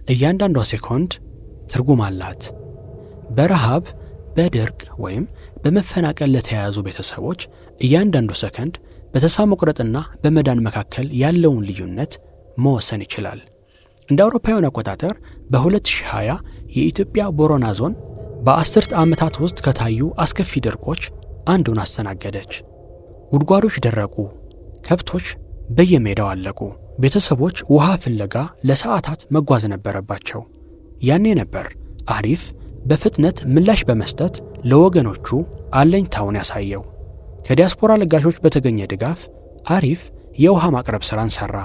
እያንዳንዷ ሴኮንድ ትርጉም አላት። በረሃብ በድርቅ ወይም በመፈናቀል ለተያያዙ ቤተሰቦች እያንዳንዱ ሰከንድ በተስፋ መቁረጥና በመዳን መካከል ያለውን ልዩነት መወሰን ይችላል። እንደ አውሮፓውያን አቆጣጠር በ2020 የኢትዮጵያ ቦረና ዞን በ10 ዓመታት ውስጥ ከታዩ አስከፊ ድርቆች አንዱን አስተናገደች። ጉድጓዶች ደረቁ፣ ከብቶች በየሜዳው አለቁ። ቤተሰቦች ውሃ ፍለጋ ለሰዓታት መጓዝ ነበረባቸው። ያኔ ነበር አሪፍ በፍጥነት ምላሽ በመስጠት ለወገኖቹ አለኝታውን ያሳየው። ከዲያስፖራ ለጋሾች በተገኘ ድጋፍ አሪፍ የውሃ ማቅረብ ሥራን ሠራ።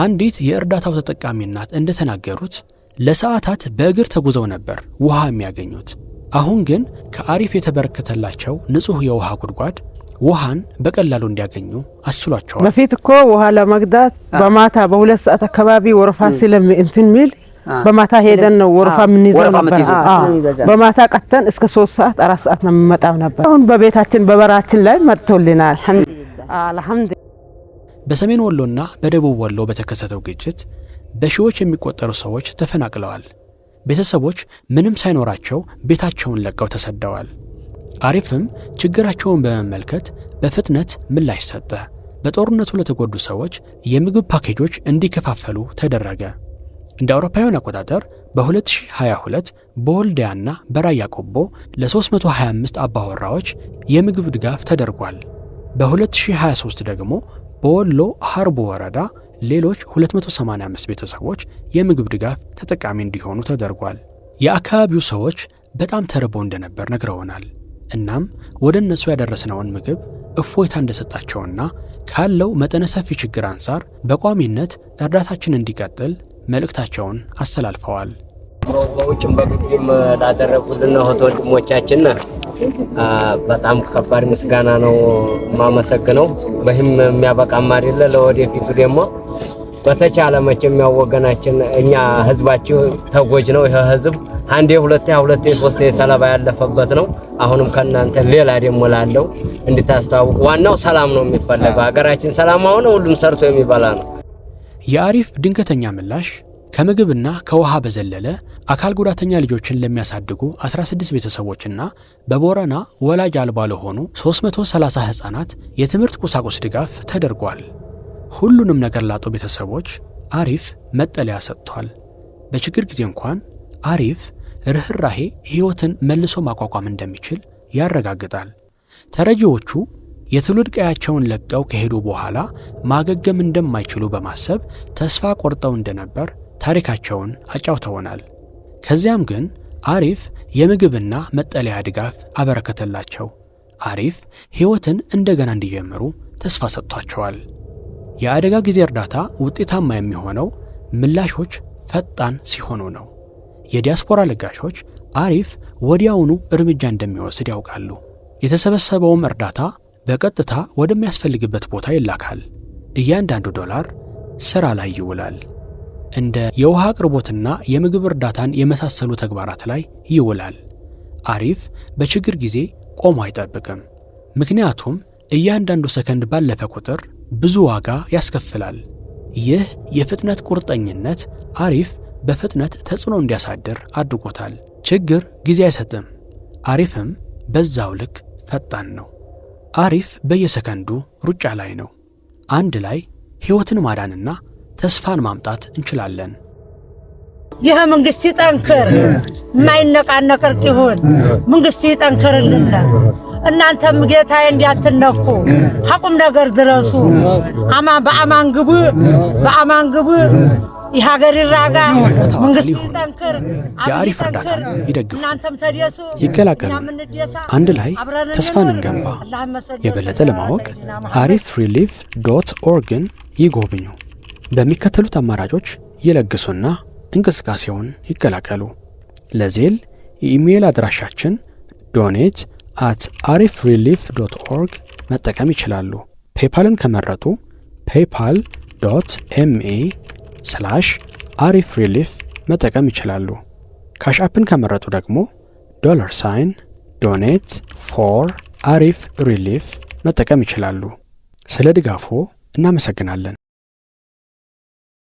አንዲት የእርዳታው ተጠቃሚ እናት እንደተናገሩት ለሰዓታት በእግር ተጉዘው ነበር ውሃ የሚያገኙት። አሁን ግን ከአሪፍ የተበረከተላቸው ንጹሕ የውሃ ጉድጓድ ውሃን በቀላሉ እንዲያገኙ አስችሏቸዋል። በፊት እኮ ውሃ ለመቅዳት በማታ በ2 ሰዓት አካባቢ ወረፋ እንትን ሚል በማታ ሄደን ነው ወረፋ የምንይዘው ነበር። በማታ ቀተን እስከ 3 ሰዓት 4 ሰዓት ነው የምመጣው ነበር። አሁን በቤታችን በበራችን ላይ መጥቶልናል። አልሐምዱሊላህ። በሰሜን ወሎና በደቡብ ወሎ በተከሰተው ግጭት በሺዎች የሚቆጠሩ ሰዎች ተፈናቅለዋል። ቤተሰቦች ምንም ሳይኖራቸው ቤታቸውን ለቀው ተሰደዋል። አሪፍም ችግራቸውን በመመልከት በፍጥነት ምላሽ ሰጠ። በጦርነቱ ለተጎዱ ሰዎች የምግብ ፓኬጆች እንዲከፋፈሉ ተደረገ። እንደ አውሮፓውያን አቆጣጠር በ2022 በወልዲያና በራያ ቆቦ ለ325 አባወራዎች የምግብ ድጋፍ ተደርጓል። በ2023 ደግሞ በወሎ ሐርቦ ወረዳ ሌሎች 285 ቤተሰቦች የምግብ ድጋፍ ተጠቃሚ እንዲሆኑ ተደርጓል። የአካባቢው ሰዎች በጣም ተርበው እንደነበር ነግረውናል። እናም ወደ እነሱ ያደረስነውን ምግብ እፎይታ እንደሰጣቸውና ካለው መጠነ ሰፊ ችግር አንጻር በቋሚነት እርዳታችን እንዲቀጥል መልእክታቸውን አስተላልፈዋል። በውጭም በግቢም ላደረጉልን ወንድሞቻችን በጣም ከባድ ምስጋና ነው ማመሰግነው። በህም የሚያበቃም አይደለ። ለወደፊቱ ደግሞ በተቻለ መቼም ያወገናችን እኛ ህዝባችን ተጎጅ ነው። ይሄ ህዝብ አንዴ ሁለቴ ሶስቴ ሰለባ ያለፈበት ነው። አሁንም ከናንተ ሌላ ደግሞ ላለው እንድታስተዋውቁ። ዋናው ሰላም ነው የሚፈልገው። ሀገራችን ሰላም ሆነ ሁሉም ሰርቶ የሚበላ ነው። የአሪፍ ድንገተኛ ምላሽ ከምግብና ከውሃ በዘለለ አካል ጉዳተኛ ልጆችን ለሚያሳድጉ 16 ቤተሰቦችና በቦረና ወላጅ አልባ ለሆኑ 330 ህፃናት የትምህርት ቁሳቁስ ድጋፍ ተደርጓል። ሁሉንም ነገር ላጡ ቤተሰቦች አሪፍ መጠለያ ሰጥቷል። በችግር ጊዜ እንኳን አሪፍ ርህራሄ ሕይወትን መልሶ ማቋቋም እንደሚችል ያረጋግጣል። ተረጂዎቹ የትውልድ ቀያቸውን ለቀው ከሄዱ በኋላ ማገገም እንደማይችሉ በማሰብ ተስፋ ቆርጠው እንደነበር ታሪካቸውን አጫውተውናል። ከዚያም ግን አሪፍ የምግብና መጠለያ ድጋፍ አበረከተላቸው። አሪፍ ሕይወትን እንደገና እንዲጀምሩ ተስፋ ሰጥቷቸዋል። የአደጋ ጊዜ እርዳታ ውጤታማ የሚሆነው ምላሾች ፈጣን ሲሆኑ ነው። የዲያስፖራ ለጋሾች አሪፍ ወዲያውኑ እርምጃ እንደሚወስድ ያውቃሉ። የተሰበሰበውም እርዳታ በቀጥታ ወደሚያስፈልግበት ቦታ ይላካል። እያንዳንዱ ዶላር ሥራ ላይ ይውላል። እንደ የውሃ አቅርቦትና የምግብ እርዳታን የመሳሰሉ ተግባራት ላይ ይውላል። አሪፍ በችግር ጊዜ ቆሞ አይጠብቅም። ምክንያቱም እያንዳንዱ ሰከንድ ባለፈ ቁጥር ብዙ ዋጋ ያስከፍላል። ይህ የፍጥነት ቁርጠኝነት አሪፍ በፍጥነት ተጽዕኖ እንዲያሳድር አድርጎታል። ችግር ጊዜ አይሰጥም። አሪፍም በዛው ልክ ፈጣን ነው። አሪፍ በየሰከንዱ ሩጫ ላይ ነው። አንድ ላይ ሕይወትን ማዳንና ተስፋን ማምጣት እንችላለን። ይህ መንግስት ይጠንክር፣ የማይነቃነቅ ይሁን። መንግስት ይጠንክርልን። እናንተም ጌታዬ እንዲያትነኩ ሐቁም ነገር ድረሱ። በአማን ግቡ፣ በአማን ግቡ። የሀገር ይራጋ፣ መንግስት ይጠንክር፣ የአሪፍ እርዳታን ይደግፉ፣ እናንተም ተደሱ፣ ይቀላቀሉ። አንድ ላይ ተስፋን እንገንባ። የበለጠ ለማወቅ arifrelief.orgን ይጎብኙ። በሚከተሉት አማራጮች ይለግሱና እንቅስቃሴውን ይቀላቀሉ። ለዜል የኢሜይል አድራሻችን donate@arifrelief.org መጠቀም ይችላሉ። ፔፓልን ከመረጡ paypal.me/arifrelief መጠቀም ይችላሉ። ካሽ አፕን ከመረጡ ደግሞ $donate for arifrelief መጠቀም ይችላሉ። ስለ ድጋፎ እናመሰግናለን።